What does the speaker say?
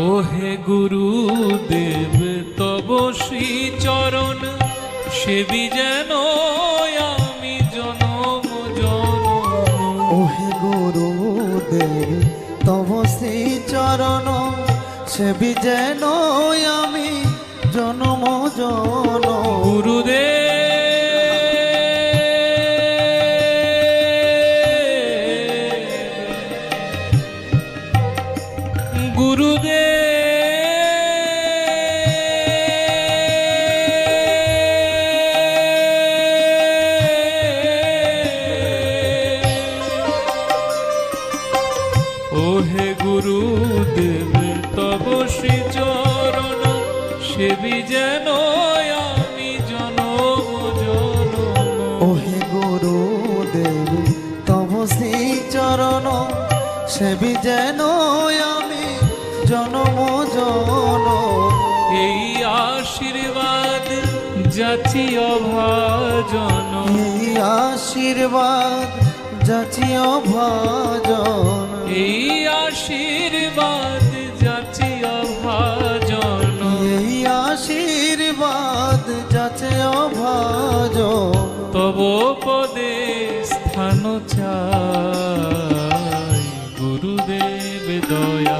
ওহে গুরুদেব তব শ্রী চরণ সেবি যেন আমি জনম জনম। ওহে গুরুদেব তব শ্রী চরণ সেবি যেন আমি জনম জনম। গুরুদেব গুরুদেব ওহে গুরুদেব তব শ্রী চরণ সেবি যেন আমি জনম জনম। ওহে গুরুদেব তব শ্রী চরণ সেবি যেন আমি জনম জনম। এই আশীর্বাদ যাচি অভাজন, এই আশীর্বাদ যাচি অভাজন, এই আশীর্বাদ যাচি অভাজন। এই আশীর্বাদ যাচে অভাজন। তব পদে স্থান চাই গুরুদেব দয়া।